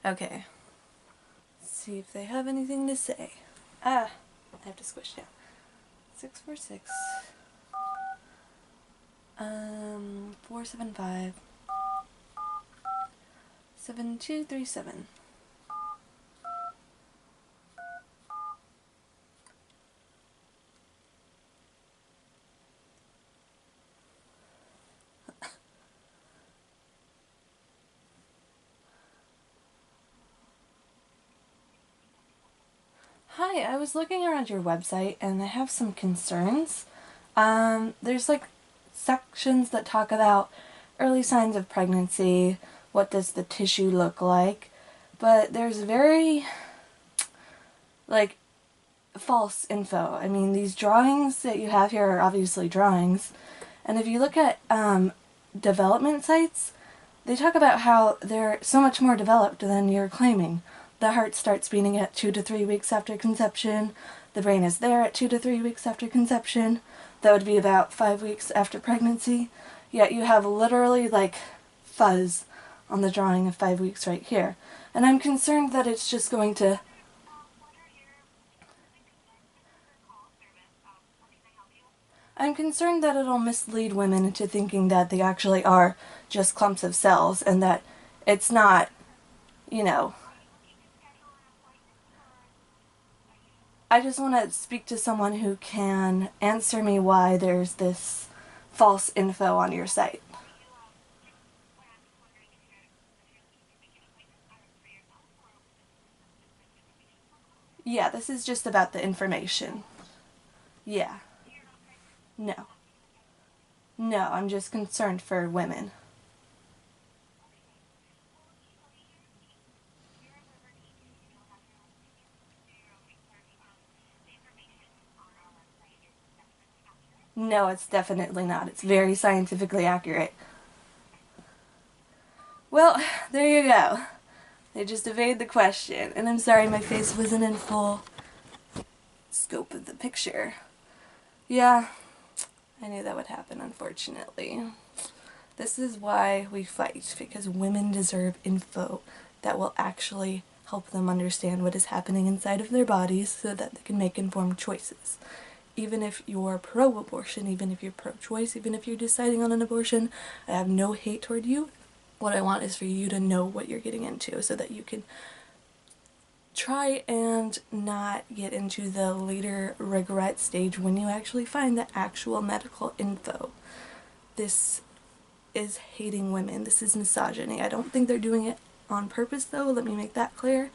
Okay. Let's see if they have anything to say. I have to squish down. 646. 475. 7237. Hi, I was looking around your website and I have some concerns. There's like sections that talk about early signs of pregnancy, what does the tissue look like, but there's very, like, false info. I mean, these drawings that you have here are obviously drawings, and if you look at development sites, they talk about how they're so much more developed than you're claiming. The heart starts beating at 2 to 3 weeks after conception. The brain is there at 2 to 3 weeks after conception. That would be about 5 weeks after pregnancy. Yet you have literally like fuzz on the drawing of 5 weeks right here. And I'm concerned that it's just going to... I'm concerned that it'll mislead women into thinking that they actually are just clumps of cells and that it's not, you know... I just want to speak to someone who can answer me why there's this false info on your site. Yeah, this is just about the information. Yeah. No. No, I'm just concerned for women. No, it's definitely not. It's very scientifically accurate. Well, there you go. They just evade the question. And I'm sorry my face wasn't in full scope of the picture. Yeah, I knew that would happen, unfortunately. This is why we fight, because women deserve info that will actually help them understand what is happening inside of their bodies so that they can make informed choices. Even if you're pro-abortion, even if you're pro-choice, even if you're deciding on an abortion, I have no hate toward you. What I want is for you to know what you're getting into so that you can try and not get into the later regret stage when you actually find the actual medical info. This is hating women. This is misogyny. I don't think they're doing it on purpose though, let me make that clear.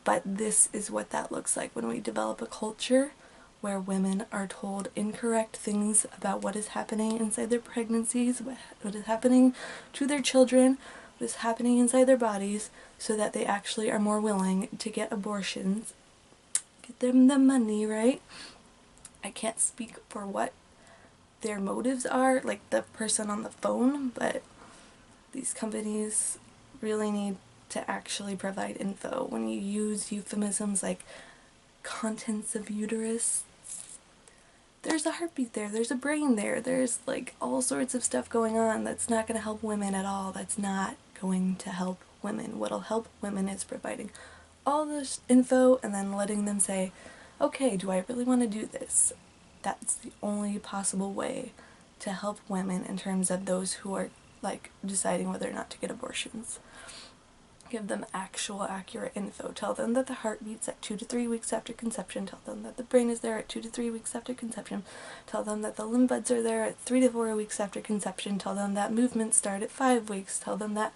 But this is what that looks like when we develop a culture where women are told incorrect things about what is happening inside their pregnancies, what is happening to their children, what is happening inside their bodies, so that they actually are more willing to get abortions, get them the money, right? I can't speak for what their motives are, like the person on the phone, but these companies really need to actually provide info. When you use euphemisms like contents of uterus, there's a heartbeat there, there's a brain there, there's like all sorts of stuff going on that's not going to help women at all. That's not going to help women. What'll help women is providing all this info and then letting them say, okay, do I really want to do this? That's the only possible way to help women in terms of those who are like deciding whether or not to get abortions. Give them actual accurate info. Tell them that the heart beats at 2 to 3 weeks after conception. Tell them that the brain is there at 2 to 3 weeks after conception. Tell them that the lymph buds are there at 3 to 4 weeks after conception. Tell them that movements start at 5 weeks. Tell them that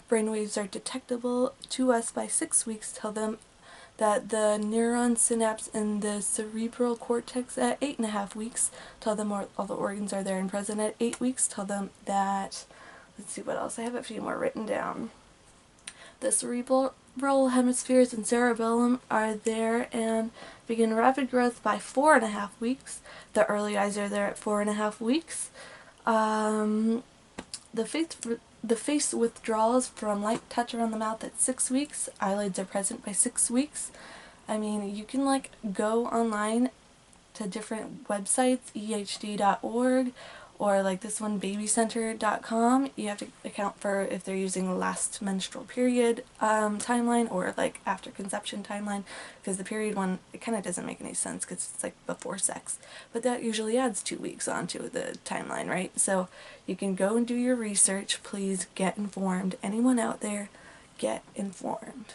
brainwaves are detectable to us by 6 weeks. Tell them that the neuron synapse in the cerebral cortex at 8.5 weeks. Tell them all the organs are there and present at 8 weeks. Tell them that, let's see what else, I have a few more written down. The cerebral hemispheres and cerebellum are there and begin rapid growth by 4.5 weeks. The early eyes are there at 4.5 weeks. The face withdrawals from light touch around the mouth at 6 weeks. Eyelids are present by 6 weeks. I mean, you can like go online to different websites, ehd.org Or like this one, babycenter.com, you have to account for if they're using last menstrual period timeline or like after conception timeline, because the period one, it kind of doesn't make any sense because it's like before sex, but that usually adds 2 weeks onto the timeline, right? So you can go and do your research. Please get informed. Anyone out there, get informed.